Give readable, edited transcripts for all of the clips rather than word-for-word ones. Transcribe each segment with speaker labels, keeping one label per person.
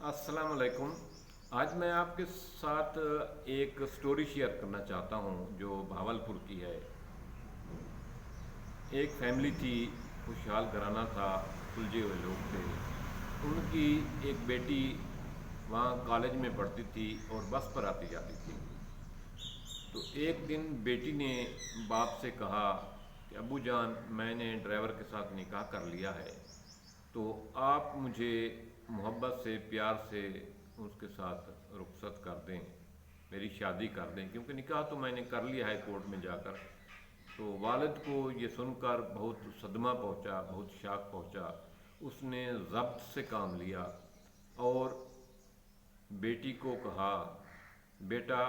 Speaker 1: अस्सलाम वालेकुम। आज मैं आपके साथ एक स्टोरी शेयर करना चाहता हूँ जो भावलपुर की है। एक फैमिली थी, खुशहाल घराना था, सुलझे हुए लोग थे। उनकी एक बेटी वहाँ कॉलेज में पढ़ती थी और बस पर आती जाती थी। तो एक दिन बेटी ने बाप से कहा कि अब्बू जान, मैंने ड्राइवर के साथ निकाह कर लिया है, तो आप मुझे मोहब्बत से प्यार से उसके साथ रुखसत कर दें, मेरी शादी कर दें, क्योंकि निकाह तो मैंने कर लिया है कोर्ट में जाकर। तो वालिद को ये सुनकर बहुत सदमा पहुंचा, बहुत शाक पहुंचा। उसने ज़ब्त से काम लिया और बेटी को कहा, बेटा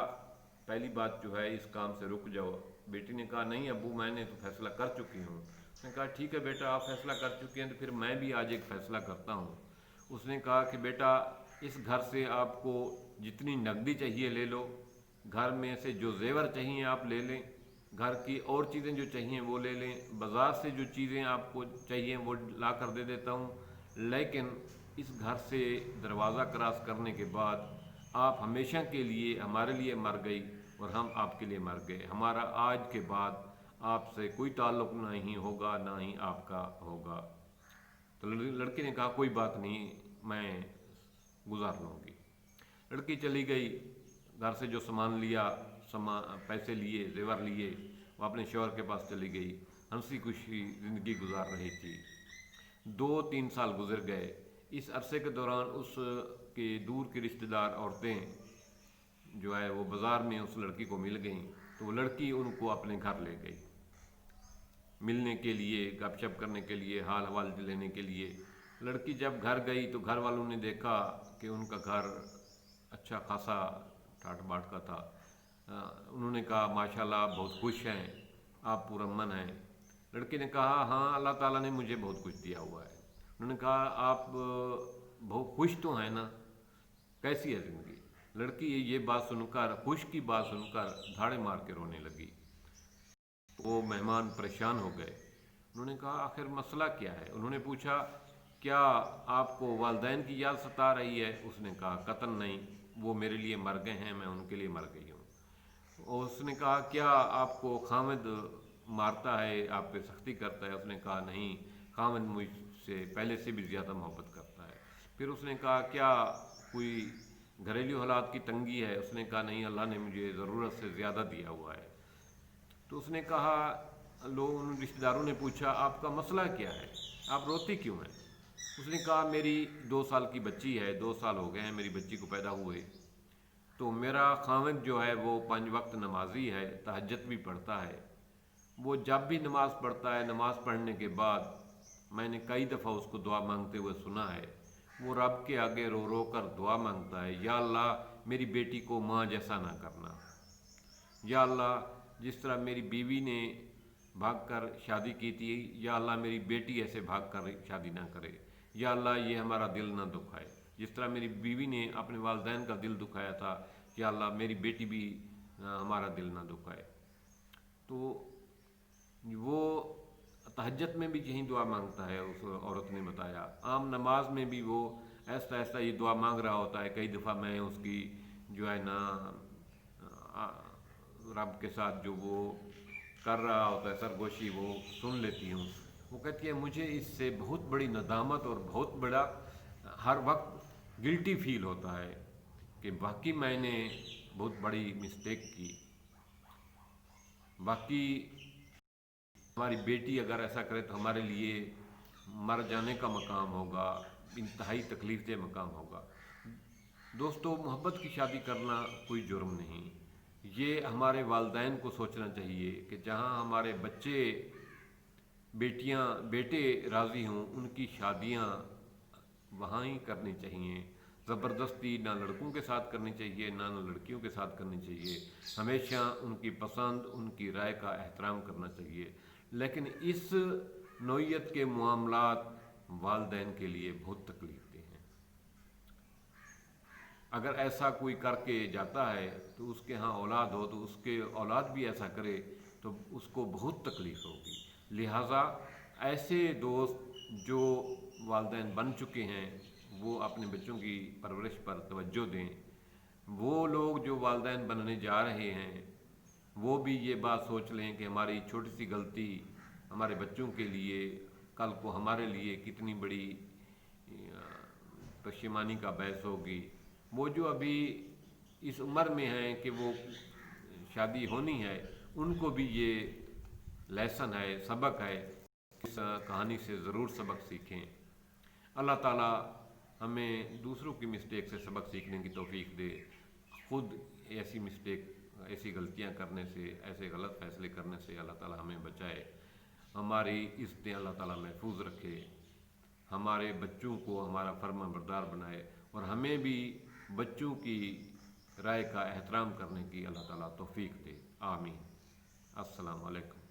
Speaker 1: पहली बात जो है, इस काम से रुक जाओ। बेटी ने कहा, नहीं अब्बू, मैंने तो फैसला कर चुकी हूँ। उसने कहा, ठीक है बेटा, आप फैसला कर चुके हैं तो फिर मैं भी आज एक फ़ैसला करता हूँ। उसने कहा कि बेटा, इस घर से आपको जितनी नकदी चाहिए ले लो, घर में से जो जेवर चाहिए आप ले लें, घर की और चीज़ें जो चाहिए वो ले लें, बाज़ार से जो चीज़ें आपको चाहिए वो ला कर दे देता हूँ। लेकिन इस घर से दरवाज़ा क्रॉस करने के बाद आप हमेशा के लिए हमारे लिए मर गई और हम आपके लिए मर गए। हमारा आज के बाद आपसे कोई ताल्लुक़ नहीं होगा, ना ही आपका होगा। तो लड़की ने कहा, कोई बात नहीं, मैं गुजार लूँगी। लड़की चली गई, घर से जो सामान लिया, पैसे लिए, जेवर लिए, वो अपने शौहर के पास चली गई। हंसी खुशी ज़िंदगी गुजार रही थी। 2-3 साल गुजर गए। इस अरसे के दौरान उस के दूर की रिश्तेदार औरतें जो है वो बाज़ार में उस लड़की को मिल गईं। तो वो लड़की उनको अपने घर ले गई, मिलने के लिए, गपशप करने के लिए, हाल हवाल लेने के लिए। लड़की जब घर गई तो घर वालों ने देखा कि उनका घर अच्छा खासा ठाट बाट का था। उन्होंने कहा, माशाल्लाह आप बहुत खुश हैं, आप पुरअमन हैं। लड़की ने कहा, हाँ, अल्लाह ताला ने मुझे बहुत कुछ दिया हुआ है। उन्होंने कहा, आप बहुत खुश तो हैं ना, कैसी है ज़िंदगी? लड़की ये बात सुनकर, खुश की बात सुनकर धाड़े मार के रोने लगी। वो मेहमान परेशान हो गए। उन्होंने कहा, आखिर मसला क्या है? उन्होंने पूछा, क्या आपको वालदैन की याद सता रही है? उसने कहा, कतन नहीं, वो मेरे लिए मर गए हैं, मैं उनके लिए मर गई हूँ। और उसने कहा, क्या आपको खामिद मारता है, आप पे सख्ती करता है? उसने कहा, नहीं, खामिद मुझसे पहले से भी ज़्यादा मोहब्बत करता है। फिर उसने कहा, क्या कोई घरेलू हालात की तंगी है? उसने कहा, नहीं, अल्लाह ने मुझे ज़रूरत से ज़्यादा दिया हुआ है। तो उसने कहा, उन रिश्तेदारों ने पूछा, आपका मसला क्या है, आप रोती क्यों हैं? उसने कहा, मेरी 2 साल की बच्ची है, 2 साल हो गए हैं मेरी बच्ची को पैदा हुए। तो मेरा खाविंद जो है वो 5 वक्त नमाजी है, तहज्जुद भी पढ़ता है। वो जब भी नमाज़ पढ़ता है, नमाज़ पढ़ने के बाद मैंने कई दफ़ा उसको दुआ मांगते हुए सुना है। वो रब के आगे रो रो कर दुआ मांगता है, या अल्लाह मेरी बेटी को माँ जैसा ना करना। या अल्लाह, जिस तरह मेरी बीवी ने भाग कर शादी की थी, या अल्लाह मेरी बेटी ऐसे भाग कर शादी ना करे। या अल्लाह, ये हमारा दिल ना दुखाए, जिस तरह मेरी बीवी ने अपने वालदैन का दिल दुखाया था। या अल्लाह, मेरी बेटी भी हमारा दिल ना दुखाए। तो वो तहज्जुद में भी यही दुआ मांगता है, उस औरत ने बताया। आम नमाज में भी वो ऐसा ऐसा ये दुआ मांग रहा होता है। कई दफ़ा मैं उसकी जो है ना रब के साथ जो वो कर रहा होता है सरगोशी, वो सुन लेती हूँ। वो कहती है, मुझे इससे बहुत बड़ी नदामत और बहुत बड़ा हर वक्त गिल्टी फील होता है कि वाकई मैंने बहुत बड़ी मिस्टेक की। बाकी हमारी बेटी अगर ऐसा करे तो हमारे लिए मर जाने का मकाम होगा, इंतहाई तकलीफ दह मकाम होगा। दोस्तों, मोहब्बत की शादी करना कोई जुर्म नहीं। ये हमारे वालदैन को सोचना चाहिए कि जहाँ हमारे बच्चे, बेटियाँ, बेटे राज़ी हों, उनकी शादियाँ वहाँ ही करनी चाहिए। ज़बरदस्ती ना लड़कों के साथ करनी चाहिए, ना लड़कियों के साथ करनी चाहिए। हमेशा उनकी पसंद, उनकी राय का एहतराम करना चाहिए। लेकिन इस नौइयत के मामलात वालदैन के लिए बहुत तकलीफ देह हैं। अगर ऐसा कोई करके जाता है तो उसके यहाँ औलाद हो तो उसके औलाद भी ऐसा करे तो उसको बहुत तकलीफ़ होगी। लिहाजा ऐसे दोस्त जो वालदैन बन चुके हैं وہ اپنے بچوں کی پرورش پر توجہ دیں۔ وہ لوگ جو والدین بننے جا رہے ہیں وہ بھی یہ بات سوچ لیں کہ ہماری چھوٹی سی غلطی ہمارے بچوں کے لیے کل کو ہمارے لیے کتنی بڑی پشیمانی کا باعث ہوگی۔ وہ جو ابھی اس عمر میں ہیں کہ وہ شادی ہونی ہے، ان کو بھی یہ لیسن ہے، سبق ہے، اس کہانی سے ضرور سبق سیکھیں۔ اللہ تعالیٰ ہمیں دوسروں کی مسٹیک سے سبق سیکھنے کی توفیق دے، خود ایسی غلطیاں کرنے سے، ایسے غلط فیصلے کرنے سے اللہ تعالیٰ ہمیں بچائے، ہماری عزتیں اللہ تعالیٰ محفوظ رکھے، ہمارے بچوں کو ہمارا فرما بردار بنائے، اور ہمیں بھی بچوں کی رائے کا احترام کرنے کی اللہ تعالیٰ توفیق دے۔ آمین۔ السلام علیکم۔